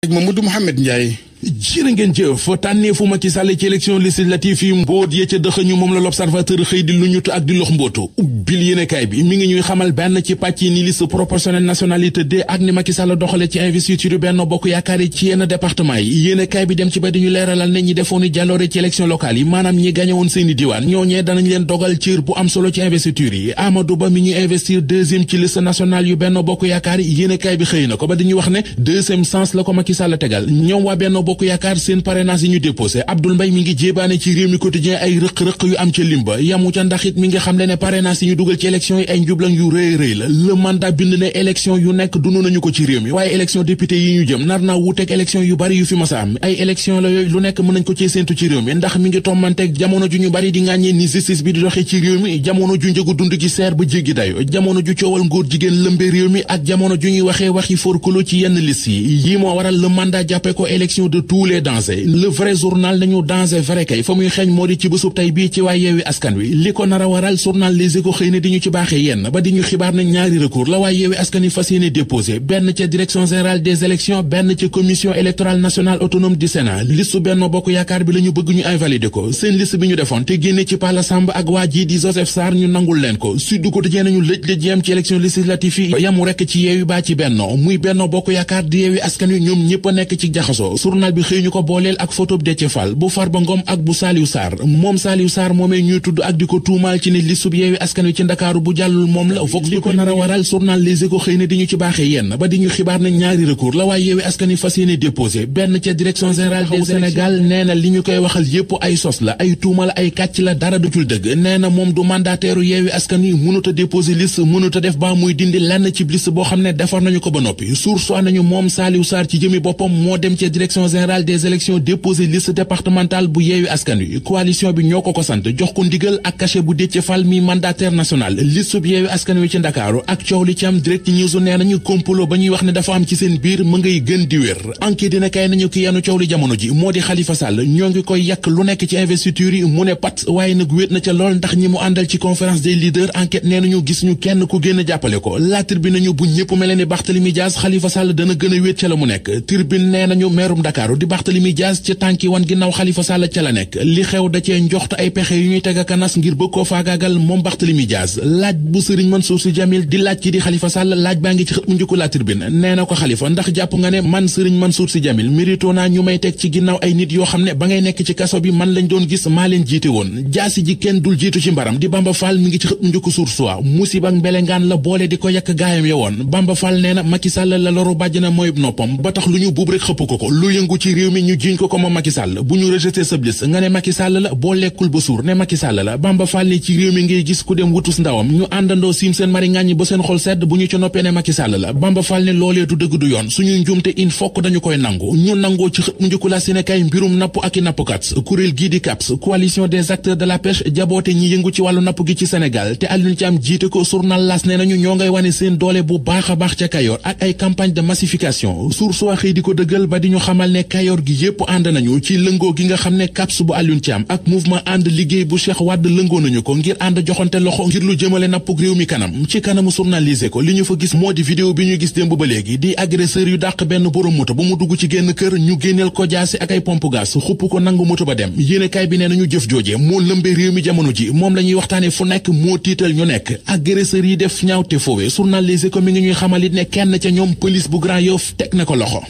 Mamadou Mouhamed Ndiaye. jërë ngeen jëf tànneefu Macky Sall ci élection législative yi mbóot ya ca dëxëñu moom la l'Observateur xëy di lu ñutu ak di lox mbóotu ubbil yéenekaay bi mi ngi ñuy xamal benn ci pàcc yi ni liste proportionnelle nationale tëddee ak ni Macky Sall doxale ci investiture Benno Bokk Yaakaar yi ci yenn département yi yéenekaay bi dem ci ba di ñu leeralal ne ñi defooni jàlloore ci élection locale yi maanaam ñi gañewoon seeni diwaan ñooñee danañ leen dogal cër bu am solo ci investiture yi Amadou Ba mi ñu investir deuxième ci liste nationale yu Benno Bokk Yaakaar yi yéenekaay bi xëy na ko ba di ñu wax ne deuxième sens la ko Macky Sall tegal ñoom waa Benno Bokk Yaakaar seen parrainage yi ñu déposé Abdoul Mbaye mi ngi jéebaane ci réew mi quotidien ay rëq-rëq yu am ca limba yamu ca ndax it mi ngi xam le ne parrainage yi ñu dugal ci élection yi ay njublang yu rëy rëy la le mandat bind ne élection yu nekk dund nañu ko ci réew mi waaye élection député yi ñu jëm nar naa wuuteeg élection yu bari yu fi masa am ay élection la yooyu lu nekk mën nañ ko ci séentu ci réew mi ndax mi ngi tommanteeg jamono ju ñu bari di ŋàññee ni justice bi di doxee ci réew mi jamono ju njëgu dund gi seer ba jéggi dayo jamono ju coowal ngóor jigéen lëmbe réew mi ak jamono ju ñuy waxee waxi forclos ci yenn liste yi moo waral le mandat jàppee ko élection de tous les dangers le vrai journal nañu danger vrai kay fa muy xeeñ moo di ci bésub tey bii ci waa Yewwi Askan Wi li ko nar a waral journal Les Échos xëy na di ñu ci baaxee yenn ba di ñu xibaar na ñaari recours la waa Yewwi Askan Wi fas yéene déposé benn ca direction générale des élections benn ca commission électorale nationale autonome du Sénat listu Benno Bokk Yaakaar bi la ñu bëgg ñu invalider ko seen liste bi ñu defoon te génne ci Palla Samb ak waa ji di Joseph Sarr ñu nangul leen ko Sud Quotidien nañu lëj-lëj yam ci élection législative yi yamu rekk ci Yewwi baa ci Benno muy Benno Bokk Yaakaar di Yewwi Askan Wi ñoom ñëpp a nekk ci jaxasoo journal bi xëy ñu ko booleel ak photo Déthié Fall bu Farba Ngom ak bu Saliou Sarr moom Saliou Sarr moomee ñuy tudd ak di ko tuumaal ci ne listub Yewwi Askan Wi ci Ndakaaru bu jàllul moom la Vox li ko nar a waral journal Les Échos xëy na di ñu ci baaxee yenn ba di ñu xibaar na ñaari recours la waaye Yewwi Askan Wi fas yéene déposé benn ca direction générale des Sénégal nee na li ñu koy waxal yépp ay sos la ay tuumal ay kàcc la dara du cul dëgg nee na moom du mandataire Yewwi Askan Wi mënut a déposé liste mënut a def ba muy dindi lenn ci liste boo xam ne defar nañu ko ba noppi source nañu moom Saliou Sarr ci jëmi boppam moo dem ca direction générale des élections déposé liste départementale bu Yewwi Askan Wi coalition bi ñoo ko sant jox ko ndigal ak cachet bu Déthié Fall mi mandataire national liste bu Yewwi Askan Wi ci Ndakaaru ak coow li ci am direct news nee nañu complot ba ñuy wax ne dafa am ci seen biir mu ngay gën di wér enquête dina kay nañu ki yanu coow li jamono ji moo di Khalifa Sall ñoo ngi koy yàq lu nekk ci investiture yi mu ne pat waaye nag wéet na ca lool ndax ñi mu àndal ci conférence des leaders enquête nee nañu gis ñu kenn ku génn jàppale ko la Tribune nañu bu ñëpp mel ni Barthélémy Dias Khalifa Sall dana gën a wéet ca la mu nekk Tribune nee nañu meerum Dakar di Barthélémy Dias ci tànki wan ginnaaw Khalifa Sall ca la nekk li xew da cee njoxt ay pexe yu ñuy teg a kanas ngir bëgg koo faagaagal moom Barthélémy Dias laaj bu Serigne Mansour Sy Djamil di laaj ki di Khalifa Sall laaj baa ngi ci xët mu njëkk la Tribune nee na ko Khalifa ndax jàpp nga ne man Serigne Mansour Sy Djamil mérito naa ñu may teg ci ginnaaw ay nit yoo xam ne ba ngay nekk ci kaso bi man lañ doon gis maa leen jiite woon jaasi ji kenn dul jiitu ci mbaram di Bamba Fall mi ngi ci xët mu njëkk Source A musiba ak mbelengaan la boole di ko yàq gaayam ya woon Bamba Fall nee na Macky Sall la loru bàjj na mooy noppam ba tax lu ñu buub rek xëpp ko lu yëngu ci réew mi ñu jiiñ ko moom Macky Sall bu ñu rejeté sa liste nga ne Macky Sall la boo lekkul ba suur ne Macky Sall la Bamba Fall ne ci réew mi ngay gis ku dem wutus ndawam ñu àndandoo siim seen mari ngàññi ba seen xol sedd bu ñu ci noppee ne Macky Sall la Bamba Fall ne loolee du dëgg du yoon suñuy njuumte in fokk dañu koy nangu ñu nangoo ci xët mu njëkku la Sénégal mbirum napp ak i nappkat kuréel gii di CAPS coalition des acteurs de la pêche jaboote ñi yëngu ci wàllu napp gi ci Sénégal te Alioune Thiam jiite ko journal L'As ne nañu ñoo ngay wane seen doole bu baax a baax ca Kayor ak ay campagne de massification Source A xëy di ko dëggal ba di ñu xamal ne Kayor gi yépp ànd nañu ci lëngoo gi nga xam ne CAPS bu Alioune Thiam ak mouvement ànd liggéey bu Cheikh Wade lëngoo nañu ko ngir ànd joxante loxo ngir lu jëmale nappug réew mi kanam ci kanamu journalisé ko li ñu fa gis moo di vidéo bi ñu gis démb ba léegi di agresseur yu dàq benn borom moto ba mu dugg ci génn kër ñu génneel ko jaasi ak ay pompe gaz xupp ko nangu moto ba dem yéenekaay bi nee nañu jëf jooje moo lëmbee réew mi jamono ji moom la ñuy waxtaane fu nekk moo tiital ñu nekk agresseur yi def ñaaw te foowe journalisé ko mi ngi ñuy xamalit ne kenn ca ñoom police bu Grand Yoff teg na ko loxo